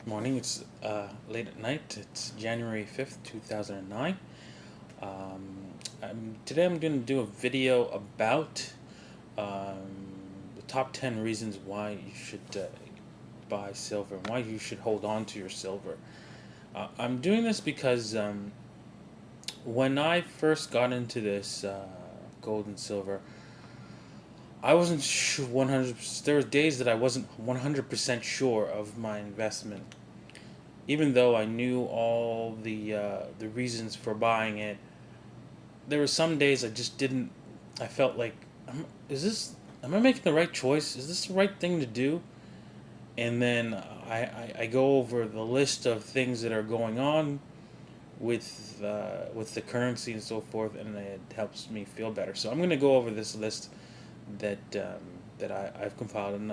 Morning. It's late at night. It's January 5th, 2009. Today I'm going to do a video about the top 10 reasons why you should buy silver and why you should hold on to your silver. I'm doing this because when I first got into this gold and silver, I wasn't sure 100%. There were days that I wasn't 100% sure of my investment. Even though I knew all the reasons for buying it, there were some days I just didn't. I felt like, is this? Am I making the right choice? Is this the right thing to do? And then I go over the list of things that are going on with the currency and so forth, and it helps me feel better. So I'm going to go over this list that I've compiled, and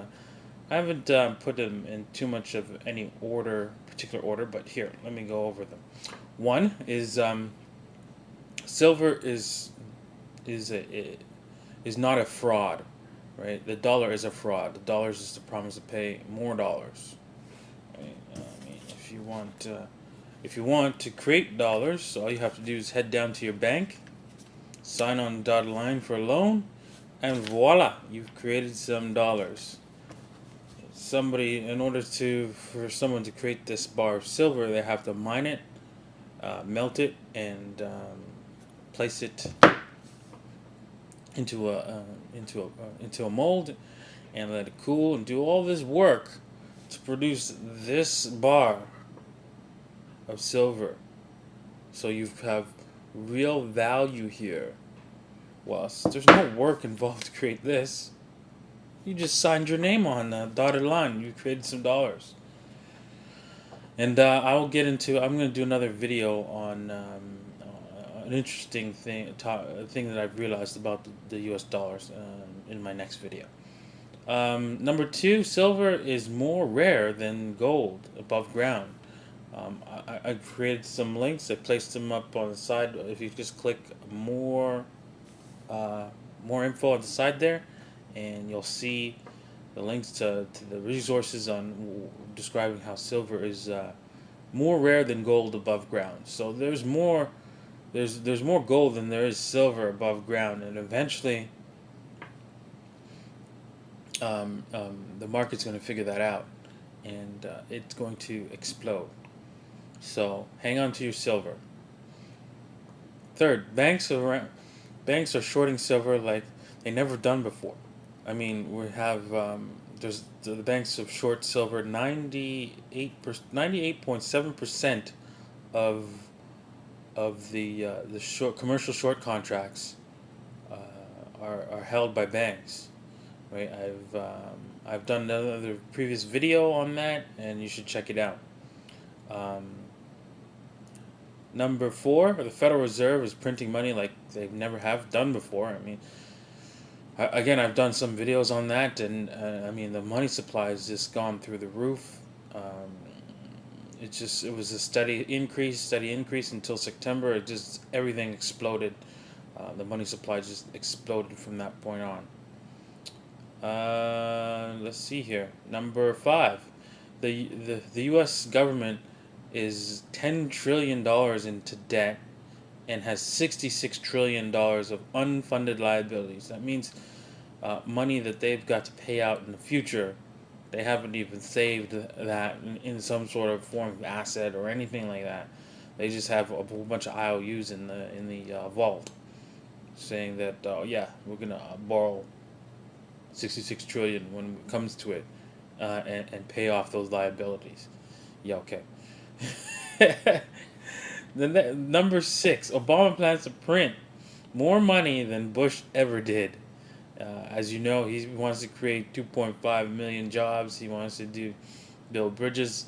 I haven't put them in too much of any particular order, but here, let me go over them. One is silver is not a fraud, right? The dollar is a fraud. The dollar is just a promise to pay more dollars. Right? I mean, if you want to create dollars, all you have to do is head down to your bank, sign on the dotted line for a loan, and voila, you've created some dollars. For someone to create this bar of silver, they have to mine it, melt it, and place it into a mold, and let it cool, and do all this work to produce this bar of silver. So you have real value here. Whilst there's no work involved to create this. You just signed your name on the dotted line. You created some dollars. And I'm going to do another video on an interesting thing that I've realized about the US dollars in my next video. Number two, silver is more rare than gold above ground. I created some links. I placed them up on the side. If you just click more info on the side there, and you'll see the links to the resources on describing how silver is more rare than gold above ground. So there's more gold than there is silver above ground, and eventually the market's going to figure that out, and it's going to explode. So hang on to your silver. Third, banks are shorting silver like they never done before. I mean, we have the banks of short silver. 98.7% of the commercial short contracts are held by banks. Right? I've done another previous video on that, and you should check it out. Number four, the Federal Reserve is printing money like they never have done before. I mean, again, I've done some videos on that, and I mean, the money supply has just gone through the roof. It was a steady increase until September. Everything exploded. The money supply just exploded from that point on. Let's see here. Number five, the U.S. government is $10 trillion into debt and has $66 trillion of unfunded liabilities. That means money that they've got to pay out in the future. They haven't even saved that in some sort of form of asset or anything like that. They just have a whole bunch of IOUs in the vault, saying that yeah, we're gonna borrow 66 trillion when it comes to it, and pay off those liabilities. Yeah, okay. Number six, Obama plans to print more money than Bush ever did. As you know, he wants to create 2.5 million jobs. He wants to build bridges,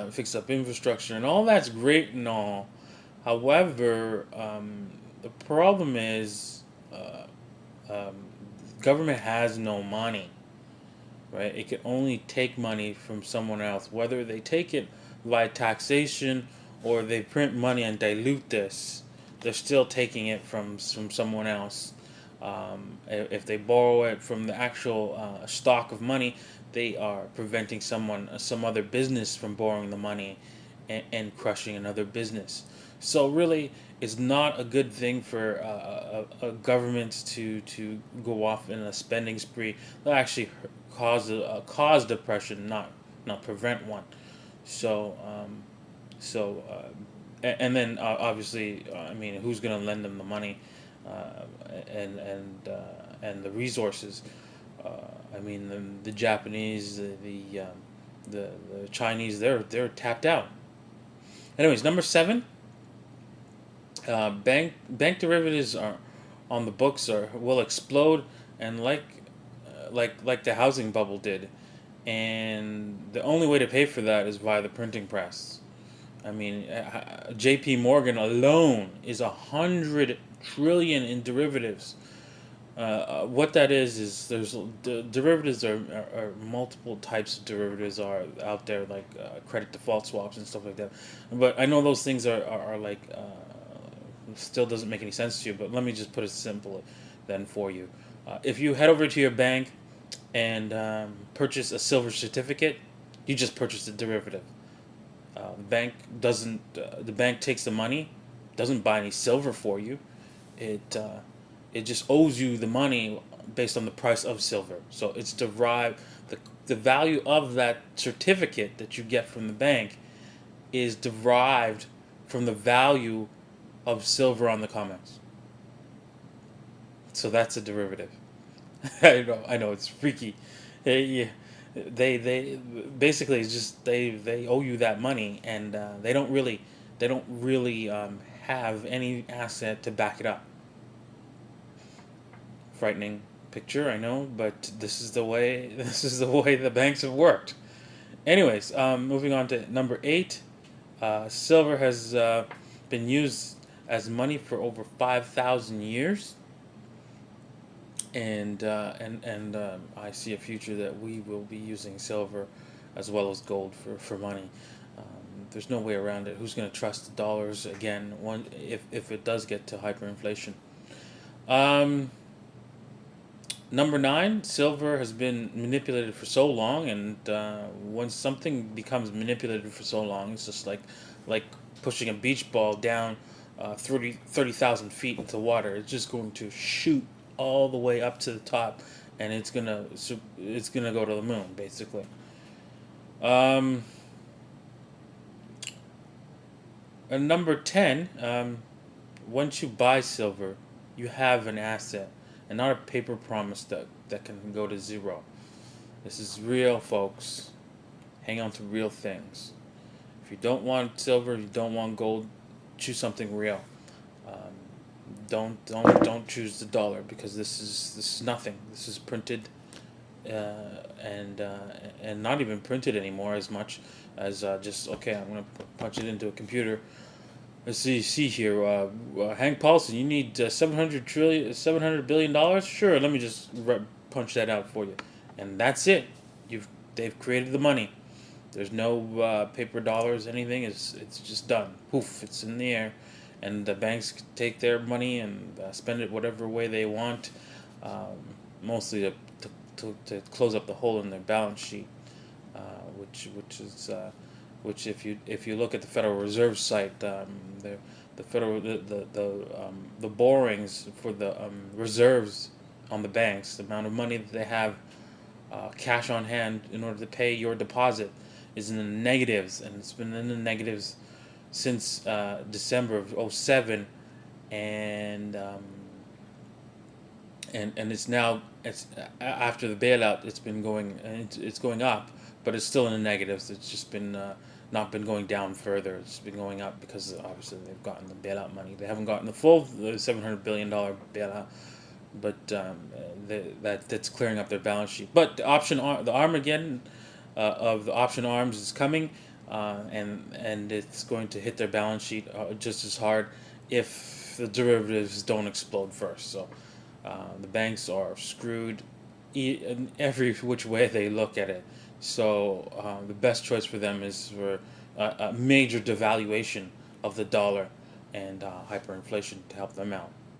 fix up infrastructure, and all that's great and all. However, the problem is government has no money, right? It can only take money from someone else, whether they take it via taxation or they print money and dilute this. They're still taking it from someone else. If they borrow it from the actual stock of money, they are preventing some other business from borrowing the money and crushing another business. So really, it's not a good thing for a government to go off in a spending spree. They'll actually cause depression, not prevent one. So and then obviously, I mean, who's going to lend them the money, uh, and the resources? Uh, I mean, the Japanese, the Chinese, they're tapped out. Anyways, number seven, bank derivatives are on the books are will explode, and like the housing bubble did, and the only way to pay for that is via the printing press. I mean, J.P. Morgan alone is 100 trillion in derivatives. What that is there's derivatives are multiple types of derivatives are out there, like credit default swaps and stuff like that. But I know those things are like still doesn't make any sense to you. But let me just put it simple then for you. If you head over to your bank and purchase a silver certificate, you just purchased a derivative. The bank doesn't. The bank takes the money, doesn't buy any silver for you. It it just owes you the money based on the price of silver. So it's derived. The value of that certificate that you get from the bank is derived from the value of silver on the COMEX. So that's a derivative. I know it's freaky. Yeah, they basically it's just they owe you that money, and they don't really have any asset to back it up. Frightening picture, I know, but this is the way this is the way the banks have worked. Anyways, moving on to number eight, silver has been used as money for over 5,000 years, and I see a future that we will be using silver as well as gold for money. There's no way around it. Who's going to trust the dollars again? One if it does get to hyperinflation. Um, Number nine, silver has been manipulated for so long, and when something becomes manipulated for so long, it's just like pushing a beach ball down 30,000 feet into water. It's just going to shoot all the way up to the top, and it's gonna go to the moon, basically. Um, and number 10, once you buy silver, you have an asset and not a paper promise that can go to zero. This is real, folks. Hang on to real things. If you don't want silver, you don't want gold, choose something real. Um, don't choose the dollar, because this is nothing. This is printed, and and not even printed anymore as much as just okay. I'm gonna punch it into a computer. Let's see here. Hank Paulson, you need 700 billion dollars. Sure, let me just punch that out for you, and that's it. They've created the money. There's no paper dollars, anything. It's just done. Poof, it's in the air, and the banks take their money and spend it whatever way they want, um, mostly to close up the hole in their balance sheet, uh, which if you look at the Federal Reserve site, the federal the borrowings for the reserves on the banks, the amount of money that they have cash on hand in order to pay your deposit, is in the negatives, and it's been in the negatives since December of '07, and and it's now after the bailout, it's been going, it's going up, but it's still in the negatives. It's just been not been going down further. It's been going up because obviously they've gotten the bailout money. They haven't gotten the full $700 billion bailout, but that's clearing up their balance sheet. But the Armageddon of the option arms is coming, and it's going to hit their balance sheet just as hard if the derivatives don't explode first. So the banks are screwed in every which way they look at it. So the best choice for them is for a major devaluation of the dollar and hyperinflation to help them out.